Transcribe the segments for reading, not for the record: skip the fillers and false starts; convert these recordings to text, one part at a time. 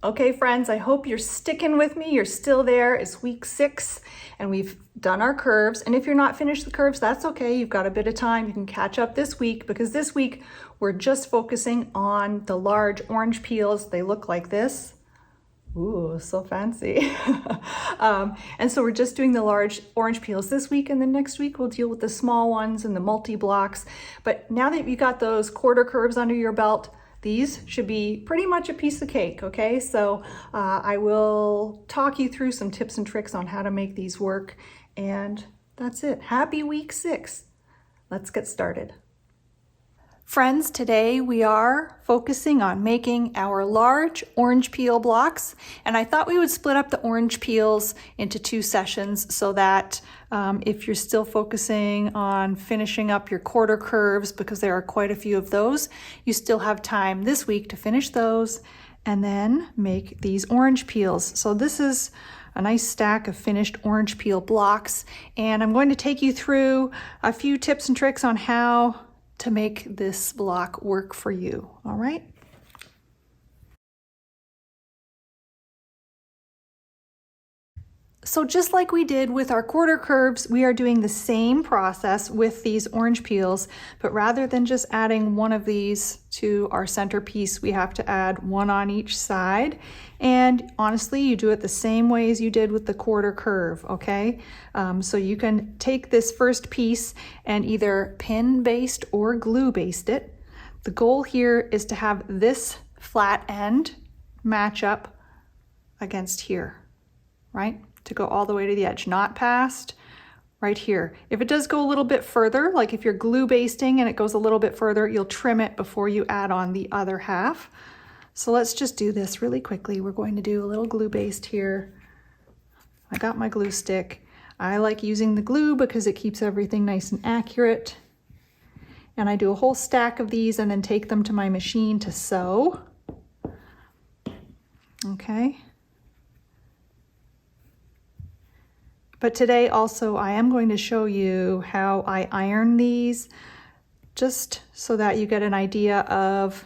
Okay, friends, I hope you're sticking with me. You're still there. It's week 6 and we've done our curves. And if you're not finished the curves, that's okay. You've got a bit of time. You can catch up this week because this week we're just focusing on the large orange peels. They look like this. Ooh, so fancy. And so we're just doing the large orange peels this week, and then next week we'll deal with the small ones and the multi-blocks. But now that you got those quarter curves under your belt, these should be pretty much a piece of cake, okay? So I will talk you through some tips and tricks on how to make these work, and that's it. Happy week 6. Let's get started. Friends, today we are focusing on making our large orange peel blocks, and I thought we would split up the orange peels into 2 sessions so that if you're still focusing on finishing up your quarter curves, because there are quite a few of those, you still have time this week to finish those and then make these orange peels. So this is a nice stack of finished orange peel blocks, and I'm going to take you through a few tips and tricks on how to make this block work for you, all right? So just like we did with our quarter curves, we are doing the same process with these orange peels, but rather than just adding one of these to our centerpiece, we have to add one on each side. And honestly, you do it the same way as you did with the quarter curve, okay? So you can take this first piece and either pin baste or glue baste it. The goal here is to have this flat end match up against here, right? To go all the way to the edge, not past right here. If it does go a little bit further, like if you're glue basting and it goes a little bit further, you'll trim it before you add on the other half. So let's just do this really quickly. We're going to do a little glue baste here. I got my glue stick. I like using the glue because it keeps everything nice and accurate. And I do a whole stack of these and then take them to my machine to sew. Okay. But today also I am going to show you how I iron these, just so that you get an idea of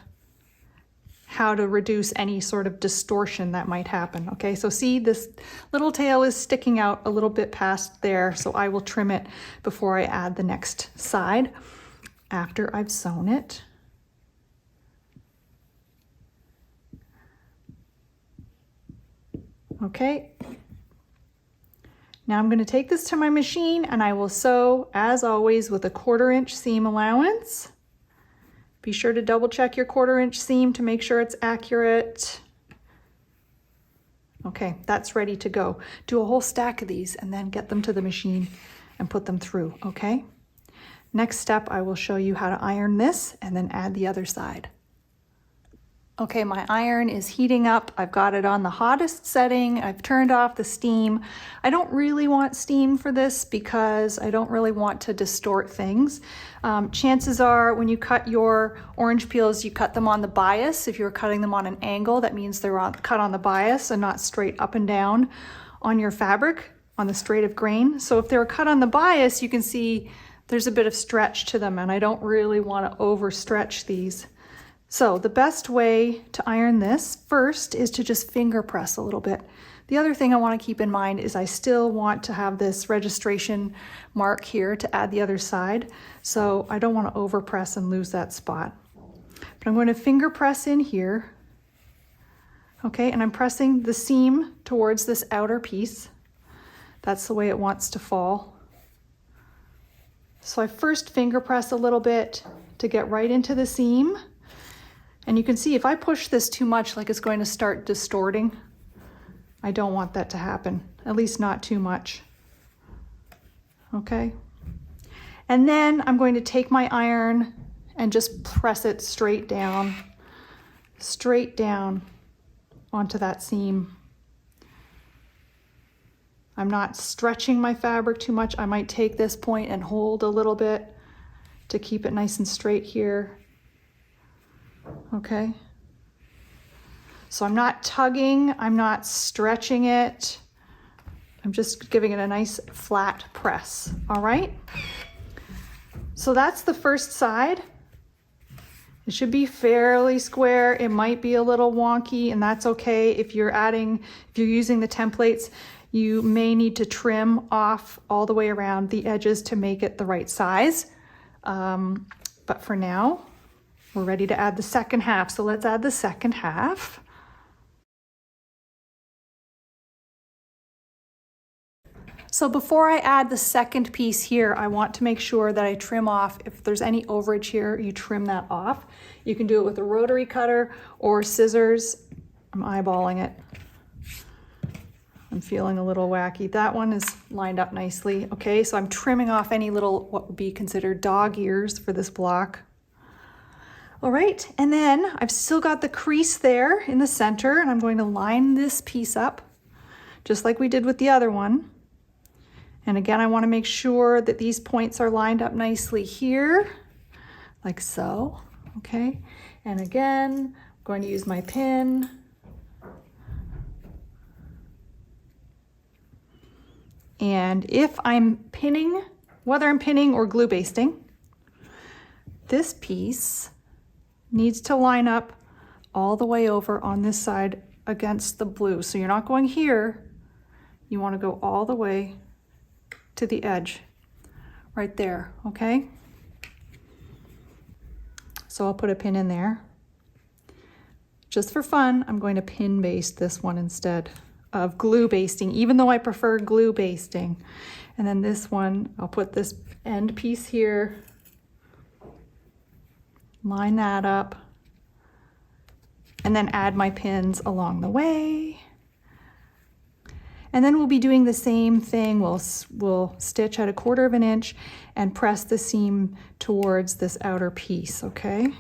how to reduce any sort of distortion that might happen. Okay, so see, this little tail is sticking out a little bit past there, so I will trim it before I add the next side after I've sewn it. Okay. Now I'm going to take this to my machine and I will sew, as always, with a 1/4 inch seam allowance. Be sure to double check your 1/4 inch seam to make sure it's accurate. Okay, that's ready to go. Do a whole stack of these and then get them to the machine and put them through, okay? Next step, I will show you how to iron this and then add the other side. Okay, my iron is heating up. I've got it on the hottest setting. I've turned off the steam. I don't really want steam for this because I don't really want to distort things. Chances are when you cut your orange peels, you cut them on the bias. If you're cutting them on an angle, that means they're cut on the bias and not straight up and down on your fabric, on the straight of grain. So if they're cut on the bias, you can see there's a bit of stretch to them, and I don't really want to overstretch these. So the best way to iron this first is to just finger press a little bit. The other thing I want to keep in mind is I still want to have this registration mark here to add the other side. So I don't want to over press and lose that spot. But I'm going to finger press in here. Okay, and I'm pressing the seam towards this outer piece. That's the way it wants to fall. So I first finger press a little bit to get right into the seam. And you can see if I push this too much, like it's going to start distorting. I don't want that to happen, at least not too much. Okay. And then I'm going to take my iron and just press it straight down onto that seam. I'm not stretching my fabric too much. I might take this point and hold a little bit to keep it nice and straight here. Okay, so I'm not tugging, I'm not stretching it, I'm just giving it a nice flat press, all right? So that's the first side. It should be fairly square. It might be a little wonky, and that's okay. If you're using the templates, you may need to trim off all the way around the edges to make it the right size. But for now, we're ready to add the second half. So let's add the second half. So before I add the second piece here, I want to make sure that I trim off. If there's any overage here, you trim that off. You can do it with a rotary cutter or scissors. I'm eyeballing it. I'm feeling a little wacky. That one is lined up nicely. Okay, so I'm trimming off any little, what would be considered dog ears for this block. All right, and then I've still got the crease there in the center, and I'm going to line this piece up just like we did with the other one. And again, I want to make sure that these points are lined up nicely here, like so, okay? And again, I'm going to use my pin. And if I'm pinning, whether I'm pinning or glue basting, this piece needs to line up all the way over on this side against the blue. So you're not going here, you want to go all the way to the edge right there, okay? So I'll put a pin in there. Just for fun, I'm going to pin baste this one instead of glue basting, even though I prefer glue basting. And then this one, I'll put this end piece here, line that up, and then add my pins along the way. And then we'll be doing the same thing. We'll stitch at 1/4 inch and press the seam towards this outer piece, okay?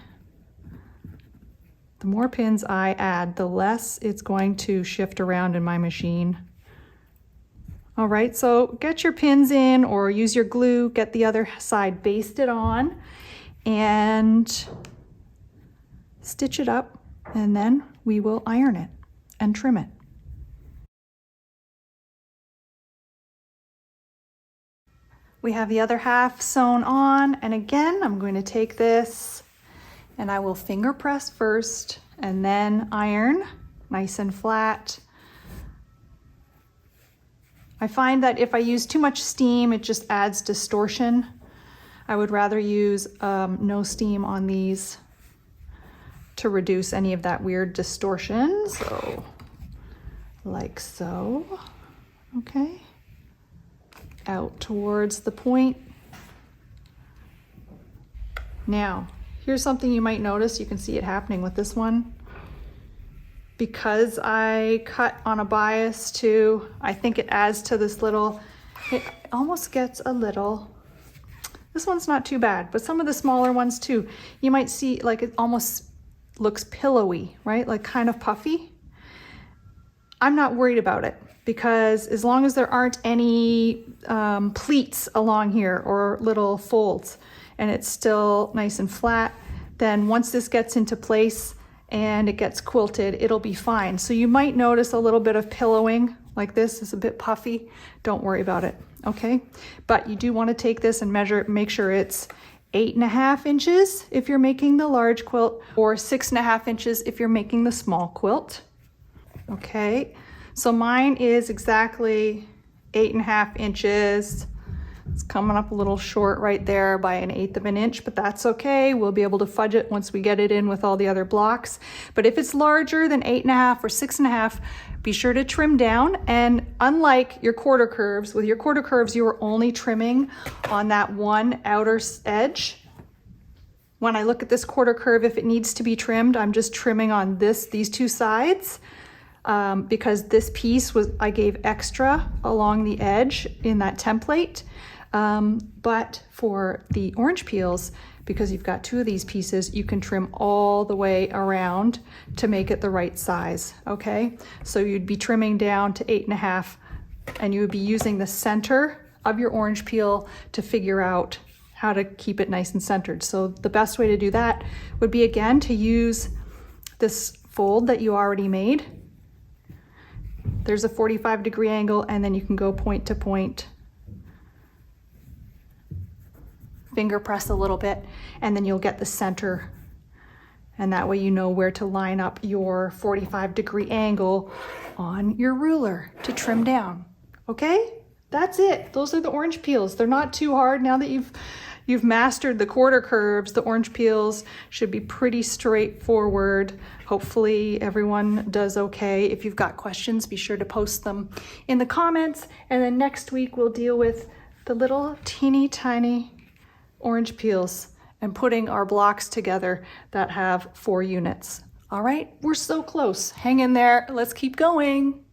The more pins I add, the less it's going to shift around in my machine. All right, so get your pins in or use your glue, get the other side basted on, and stitch it up, and then we will iron it and trim it. We have the other half sewn on, and again, I'm going to take this and I will finger press first and then iron nice and flat. I find that if I use too much steam, it just adds distortion. I would rather use no steam on these to reduce any of that weird distortion. So, like so, okay. Out towards the point. Now, here's something you might notice. You can see it happening with this one. Because I cut on a bias too, I think it adds to this little, it almost gets a little, this one's not too bad, but some of the smaller ones too, you might see like it almost looks pillowy, right? Like kind of puffy. I'm not worried about it, because as long as there aren't any pleats along here or little folds and it's still nice and flat, then once this gets into place and it gets quilted, it'll be fine. So you might notice a little bit of pillowing, like this is a bit puffy. Don't worry about it, okay? But you do want to take this and measure it, make sure it's 8.5 inches if you're making the large quilt, or 6.5 inches if you're making the small quilt. Okay, so mine is exactly 8.5 inches. It's coming up a little short right there by 1/8 inch, but that's okay. We'll be able to fudge it once we get it in with all the other blocks. But if it's larger than 8.5 or 6.5, be sure to trim down. And unlike your quarter curves, with your quarter curves, you are only trimming on that one outer edge. When I look at this quarter curve, if it needs to be trimmed, I'm just trimming on these two sides. Because this piece I gave extra along the edge in that template. But for the orange peels, because you've got two of these pieces, you can trim all the way around to make it the right size, okay? So you'd be trimming down to 8.5, and you would be using the center of your orange peel to figure out how to keep it nice and centered. So the best way to do that would be, again, to use this fold that you already made. There's a 45-degree angle, and then you can go point to point, finger press a little bit, and then you'll get the center And that way you know where to line up your 45-degree angle on your ruler to trim down. Okay? That's it. Those are the orange peels. They're not too hard. Now that you've mastered the quarter curves, the orange peels should be pretty straightforward. Hopefully everyone does okay. If you've got questions, be sure to post them in the comments. And then next week we'll deal with the little teeny tiny orange peels and putting our blocks together that have 4 units. All right, we're so close. Hang in there. Let's keep going.